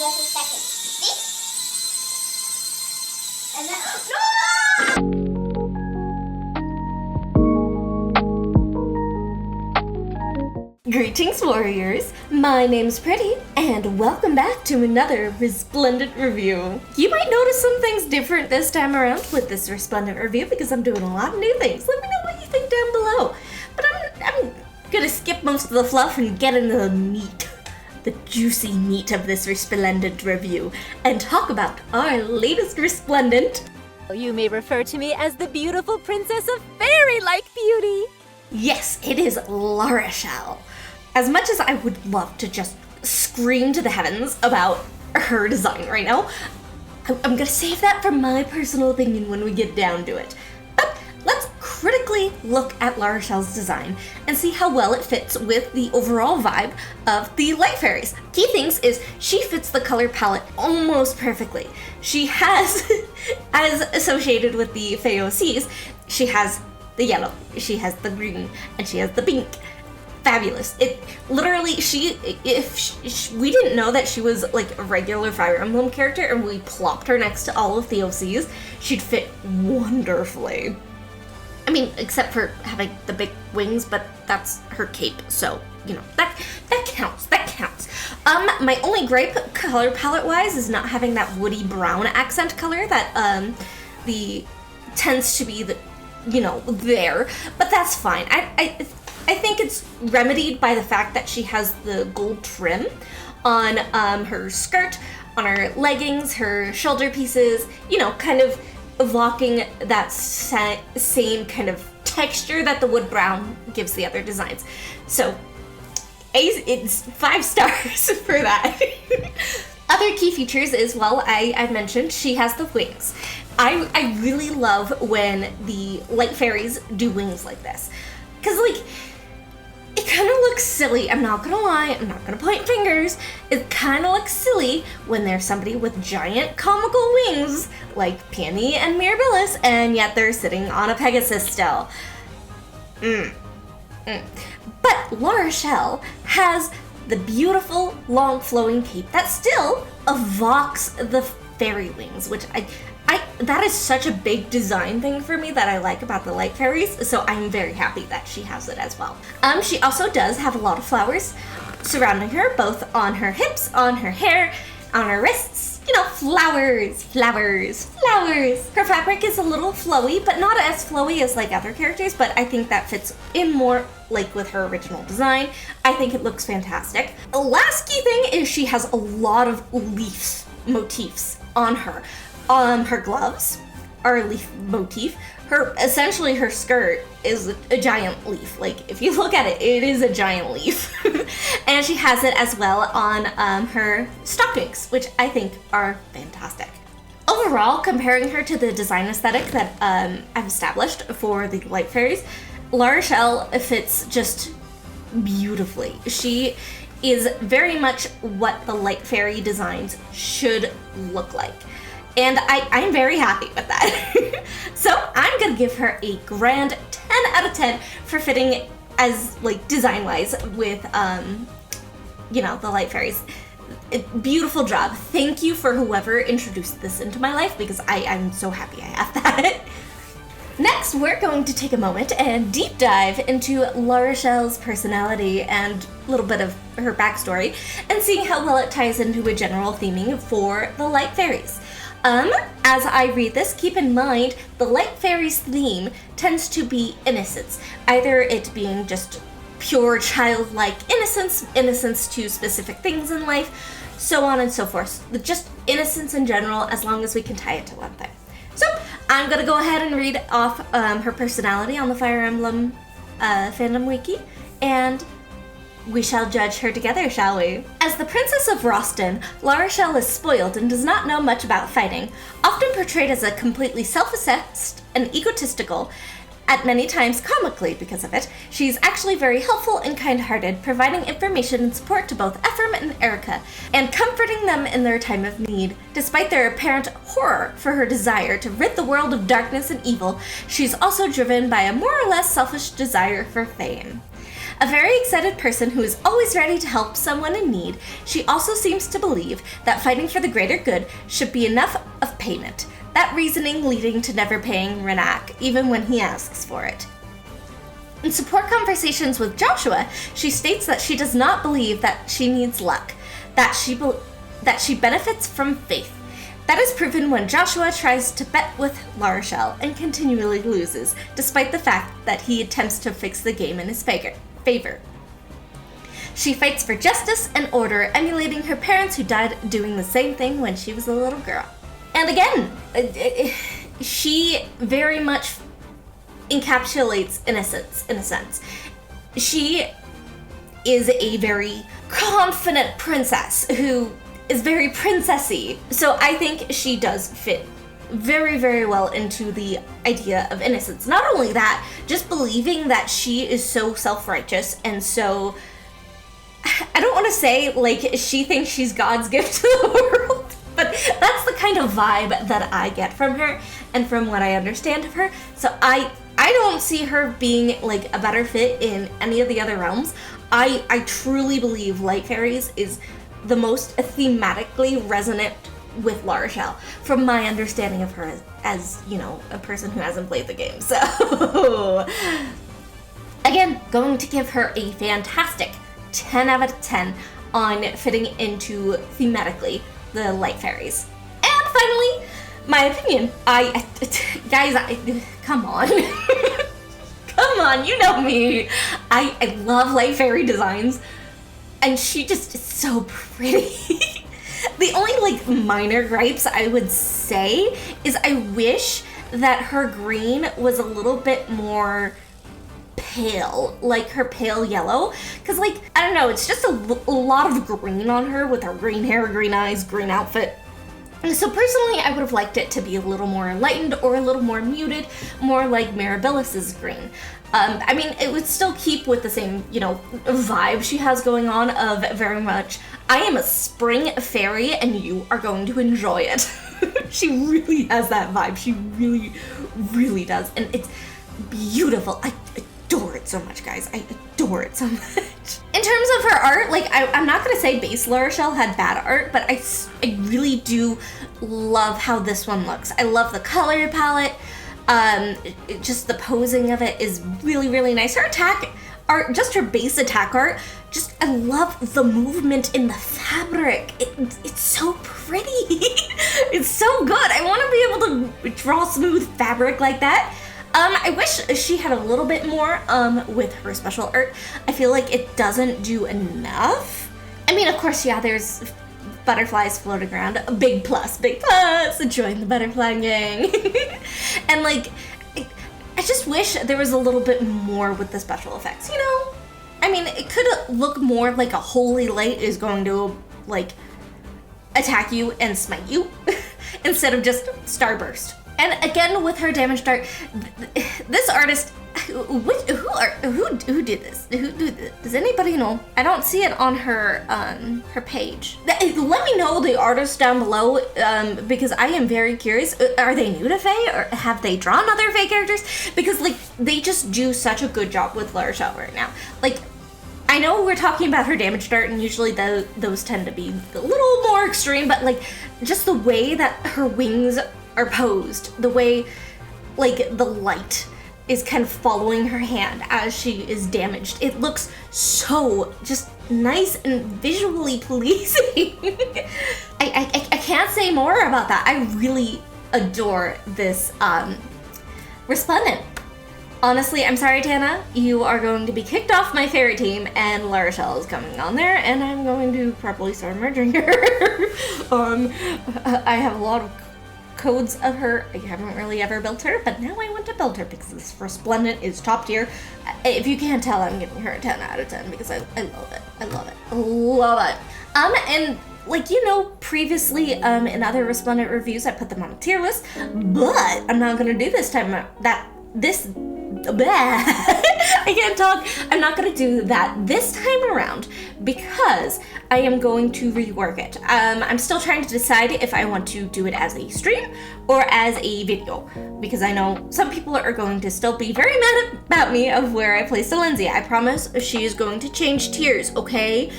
just a second. See? And then, Greetings, warriors! My name's Pretty, and welcome back to another Resplendent review. You might notice some things different this time around with this Resplendent review because I'm doing a lot of new things. Let me know what you think down below. But I'm gonna skip most of the fluff and get into the meat, the juicy meat of this Resplendent review, and talk about our latest Resplendent. You may refer to me as the beautiful princess of fairy-like beauty. Yes, it is L'Arachel. As much as I would love to just scream to the heavens about her design right now, I'm gonna save that for my personal opinion when we get down to it. But let's critically look at L'Arachel's design and see how well it fits with the overall vibe of the Light Fairies. Key things is she fits the color palette almost perfectly. She has, as associated with the FEHs, she has the yellow, she has the green, and she has the pink. Fabulous. It literally, we didn't know that she was like a regular Fire Emblem character and we plopped her next to all of the OCs, she'd fit wonderfully. I mean, except for having the big wings, but that's her cape, so, you know, that counts. My only gripe color palette wise is not having that woody brown accent color that the tends to be the, you know, there, but that's fine. I think it's remedied by the fact that she has the gold trim on her skirt, on her leggings, her shoulder pieces, you know, kind of evoking that same kind of texture that the wood brown gives the other designs. So it's 5 stars for that. Other key features is, well, I've mentioned she has the wings. I really love when the Light Fairies do wings like this. Because, like, it kind of looks silly. I'm not gonna lie. I'm not gonna point fingers. It kind of looks silly when there's somebody with giant comical wings like Peony and Mirabilis, and yet they're sitting on a Pegasus still. But L'Arachel has the beautiful, long, flowing cape that still evokes the fairy wings, which that is such a big design thing for me that I like about the Light Fairies, so I'm very happy that she has it as well. She also does have a lot of flowers surrounding her, both on her hips, on her hair, on her wrists. You know, flowers. Her fabric is a little flowy, but not as flowy as like other characters, but I think that fits in more like with her original design. I think it looks fantastic. The last key thing is she has a lot of leaf motifs on her. Her gloves are a leaf motif. Essentially her skirt is a giant leaf. Like, if you look at it, it is a giant leaf. And she has it as well on her stockings, which I think are fantastic. Overall, comparing her to the design aesthetic that I've established for the Light Fairies, L'Arachel fits just beautifully. She is very much what the Light Fairy designs should look like. And I'm very happy with that. So I'm gonna give her a grand 10 out of 10 for fitting as, like, design-wise with, you know, the Light Fairies. Beautiful job. Thank you for whoever introduced this into my life, because I'm so happy I have that. Next, we're going to take a moment and deep dive into L'Arachel's personality and a little bit of her backstory, and seeing how well it ties into a general theming for the Light Fairies. As I read this, keep in mind the Light Fairies theme tends to be innocence, either it being just pure childlike innocence to specific things in life, so on and so forth. Just innocence in general, as long as we can tie it to one thing. So I'm gonna go ahead and read off her personality on the Fire Emblem fandom wiki, and we shall judge her together, shall we? As the Princess of Roston, L'Arachel is spoiled and does not know much about fighting. Often portrayed as a completely self-obsessed and egotistical, at many times comically because of it, she's actually very helpful and kind-hearted, providing information and support to both Ephraim and Erica, and comforting them in their time of need. Despite their apparent horror for her desire to rid the world of darkness and evil, she's also driven by a more or less selfish desire for fame. A very excited person who is always ready to help someone in need, she also seems to believe that fighting for the greater good should be enough of payment, that reasoning leading to never paying Renak, even when he asks for it. In support conversations with Joshua, she states that she does not believe that she needs luck, that she benefits from faith. That is proven when Joshua tries to bet with L'Arachel and continually loses, despite the fact that he attempts to fix the game in his favor. She fights for justice and order, emulating her parents who died doing the same thing when she was a little girl. And again, she very much encapsulates innocence in a sense. She is a very confident princess who is very princessy. So I think she does fit very, very well into the idea of innocence. Not only that, just believing that she is so self-righteous and so, I don't want to say like she thinks she's God's gift to the world, but that's the kind of vibe that I get from her and from what I understand of her. So I don't see her being like a better fit in any of the other realms. I truly believe Light Fairies is the most thematically resonant with L'Arachel, from my understanding of her as, you know, a person who hasn't played the game. So, again, going to give her a fantastic 10 out of 10 on fitting into, thematically, the Light Fairies. And finally, my opinion. Guys, come on. Come on, you know me. I love Light Fairy designs. And she just is so pretty. The only like minor gripes I would say is I wish that her green was a little bit more pale, like her pale yellow. Cause like, I don't know, it's just a lot of green on her with her green hair, green eyes, green outfit. So personally, I would have liked it to be a little more enlightened or a little more muted, more like Mirabilis's green. I mean, it would still keep with the same, you know, vibe she has going on of very much, I am a spring fairy and you are going to enjoy it. She really has that vibe. She really, really does. And it's beautiful. I adore it so much, guys. I adore it so much. In terms of her art, like, I'm not going to say base L'Arachel had bad art, but I really do love how this one looks. I love the color palette. Just the posing of it is really, really nice. Her attack art, just her base attack art, just, I love the movement in the fabric. It's so pretty. It's so good. I want to be able to draw smooth fabric like that. I wish she had a little bit more with her special art. I feel like it doesn't do enough. I mean, of course, yeah, there's butterflies floating around. A big plus, join the butterfly gang. And like, I just wish there was a little bit more with the special effects, you know? I mean, it could look more like a holy light is going to like attack you and smite you instead of just starburst. And again, with her damage art, this artist, who did this? Does anybody know? I don't see it on her her page. Let me know, the artist down below, because I am very curious. Are they new to Fae, or have they drawn other Fae characters? Because like, they just do such a good job with L'Arachel right now. Like, I know we're talking about her damage art, and usually those tend to be a little more extreme, but like, just the way that her wings are posed, the way like the light is kind of following her hand as she is damaged. It looks so just nice and visually pleasing. I can't say more about that. I really adore this Resplendent. Honestly, I'm sorry, Tana. You are going to be kicked off my fairy team, and L'Arachel is coming on there, and I'm going to probably start merging her. I have a lot of codes of her. I haven't really ever built her, but now I want to build her because this Resplendent is top tier. If you can't tell, I'm giving her a 10 out of 10 because I love it. I love it. I love it. And like, you know, previously in other Resplendent reviews, I put them on a tier list, but I'm not gonna do this time. I'm I can't talk. I'm not gonna do that this time around because I am going to rework it. I'm still trying to decide if I want to do it as a stream or as a video, because I know some people are going to still be very mad about me of where I placed Alenzi. I promise she is going to change tiers, okay?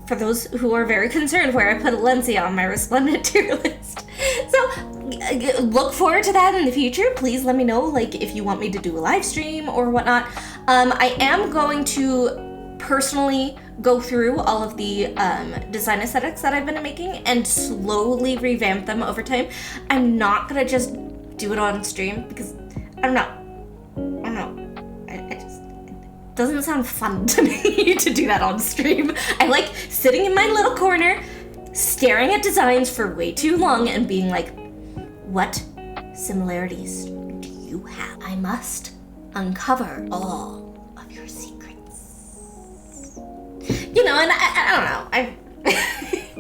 For those who are very concerned where I put Alenzi on my Resplendent tier list. So look forward to that in the future. Please let me know, like, if you want me to do a live stream or whatnot. I am going to personally go through all of the design aesthetics that I've been making and slowly revamp them over time. I'm not gonna just do it on stream because I don't know. It doesn't sound fun to me to do that on stream. I like sitting in my little corner, staring at designs for way too long and being like, what similarities do you have? I must uncover all of your secrets. You know, and I don't know.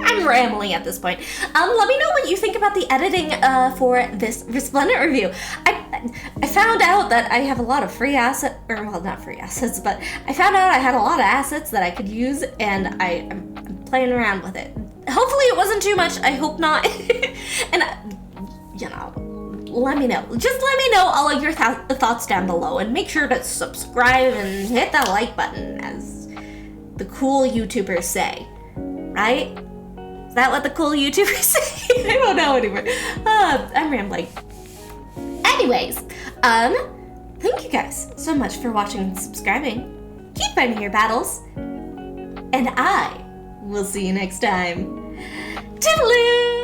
I'm rambling at this point. Let me know what you think about the editing for this Resplendent review. I found out that I have a lot of free assets, or well, not free assets, but I found out I had a lot of assets that I could use, and I'm playing around with it. Hopefully it wasn't too much. I hope not. And, you know, let me know. Just let me know all of your thoughts down below, and make sure to subscribe and hit that like button, as the cool YouTubers say. Right? Is that what the cool YouTubers say? I don't know anymore. I'm rambling. Anyways, thank you guys so much for watching and subscribing. Keep fighting your battles. And I will see you next time. Toodaloo!